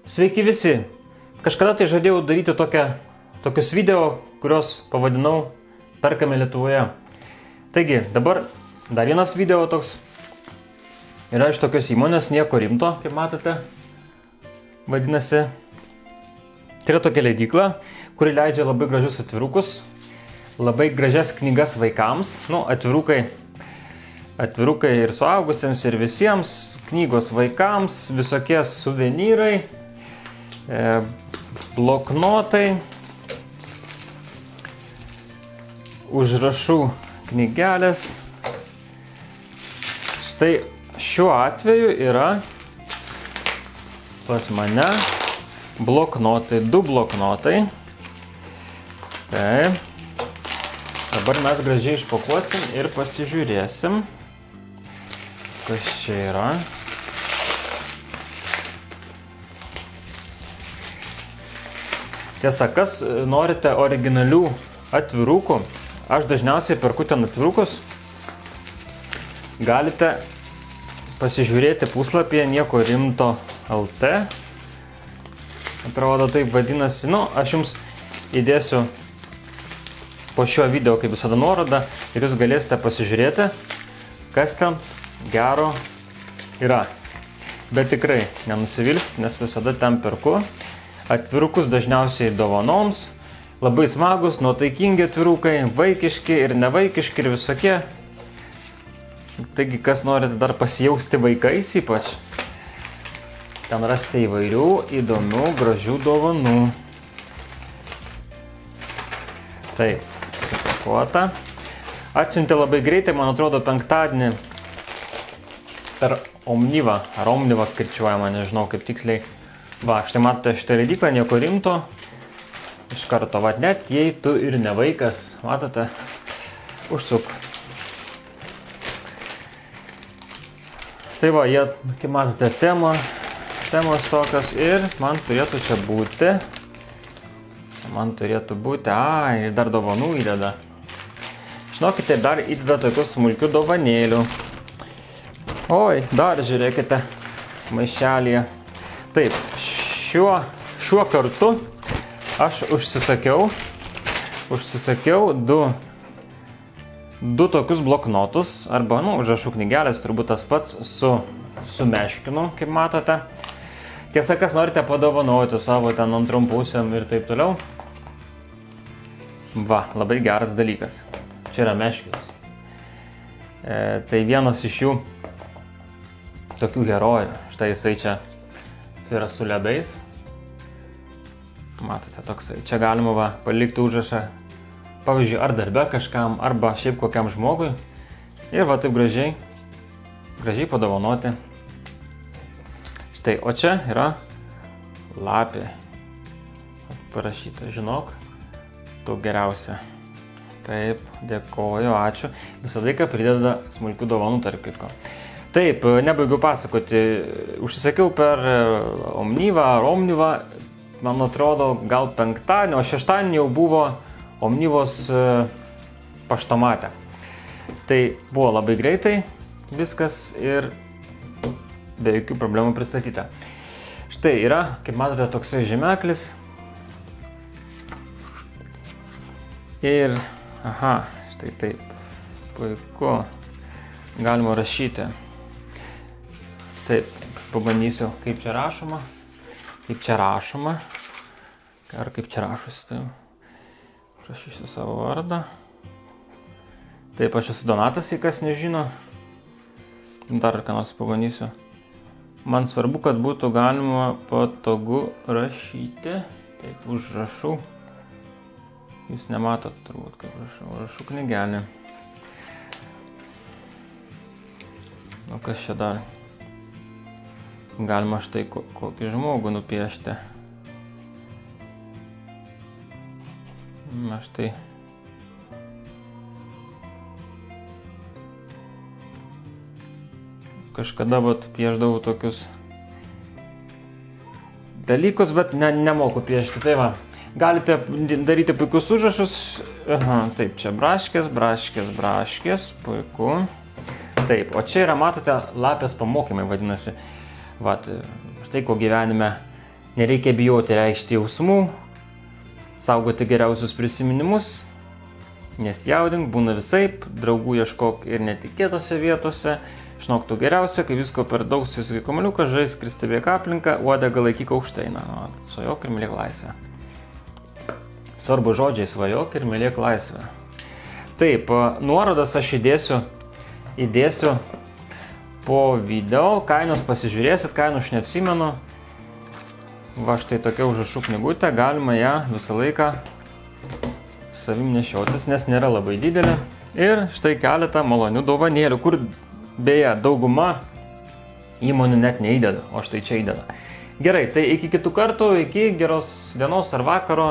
Sveiki visi! Kažkada tai žadėjau daryti tokius video, kuriuos pavadinau Perkame Lietuvoje. Taigi, dabar dar vienas video toks yra iš tokios įmonės, nieko rimto, kaip matote. Vadinasi, tai yra tokia leidykla, kuri leidžia labai gražius atvirukus, labai gražias knygas vaikams, atvirukai ir suaugusiems, ir visiems, knygos vaikams, visokie suvenyrai, bloknotai, užrašų knygelės. Štai šiuo atveju yra pas mane bloknotai, 2 bloknotai. Taip. Dabar mes gražiai išpakuosim ir pasižiūrėsim, kas čia yra. Tiesa, kas norite originalių atvirukų, aš dažniausiai perku ten atvirukus, galite pasižiūrėti puslapyje Nieko Rimto LT. Atrodo, taip vadinasi. Aš jums įdėsiu po šio video, kaip visada, nuorodą ir jūs galėsite pasižiūrėti, kas ten gero yra. Bet tikrai nenusivilsit, nes visada ten perku. Atvirukus dažniausiai dovanoms. Labai smagus, nuotaikingi atvirukai, vaikiški ir nevaikiški ir visokie. Taigi, kas norite dar pasijausti vaikais ypač, ten rasite įvairių įdomių, gražių dovanų. Taip, supakuota. Atsiuntė labai greitai, man atrodo, penktadienį per Omniva, ar Omniva kirčiuojama, nežinau kaip tiksliai. Va, štai matote šitą leidyklą, Nieko Rimto. Iš karto, va, net jei tu ir ne vaikas, matote, užsuk. Tai va, jie, kaip matote, temos tokios ir man turėtų čia būti. Ir dar dovanų įdeda. Žinokite, dar įdeda tokius smulkių dovanėlių. Oi, dar žiūrėkite, maišelėje. Taip, šiuo kartu aš užsisakiau du tokius bloknotus, arba, užrašų knygelės, turbūt tas pats su meškinu, kaip matote. Tiesa, kas norite padovanoti savo ten antrom pusėm ir taip toliau. Va, labai geras dalykas. Čia yra meškis. Tai vienas iš jų tokių herojų. Štai jisai čia yra su ledais. Matote, toksai. Čia galima palikti užrašą, pavyzdžiui, ar darbe kažkam, arba šiaip kokiam žmogui. Ir va taip gražiai padovanoti. Štai, o čia yra lapė. Parašyta, žinok, tu geriausia. Taip, dėkoju, ačiū. Visą laiką prideda smulkių dovanų, tarp kitko. Taip, nebaigiau pasakoti. Užsisakiau per Omnivą ar Omnivą, man atrodo, gal penktadienį, o šeštadienį jau buvo Omnivos paštomate. Tai buvo labai greitai viskas ir be jokių problemų pristatyta. Štai yra, kaip matote, toksai žymeklis. Ir, štai taip, puiku, galima rašyti. Taip, pabandysiu, kaip čia rašoma. Ar kaip čia rašusi, tai rašysiu savo vardą. Taip, aš esu Donatas, jei kas nežino. Dar ką nors pabandysiu. Man svarbu, kad būtų galima patogu rašyti. Taip, užrašų. Jūs nematot turbūt, kaip rašau. Užrašų knygelė. Kas čia dar? Galima štai kokį žmogų nupiešti. Štai. Kažkada piešdavau tokius dalykus, bet nemoku piešti. Tai va, galite daryti puikius užrašus. Taip, čia braškės, puiku. Taip, o čia yra, matote, lapės pamokymai vadinasi. Vat, štai ko gyvenime nereikia bijoti reikšti jausmų, saugoti geriausius prisiminimus, nesijaudink, būna visaip, draugų ieškok ir netikėtose vietose, žinok tu geriausia, kai visko per daug susikai kamaliuką, žaisk ir stebėk aplinką, uodegą laikyk aukštai, svajok ir mylėk laisvę. Svarbu žodžiai, svajok ir mylėk laisvę. Taip, nuorodas aš įdėsiu po video, kainas pasižiūrėsit, kainų aš neatsimenu. Va štai tokia užrašų knygutė, galima ją visą laiką savim nešiotis, nes nėra labai didelė. Ir štai keletą malonių dovanėlių, kur beje dauguma įmonių net neįdeda, o štai čia įdeda. Gerai, tai iki kitų kartų, iki geros dienos ar vakaro.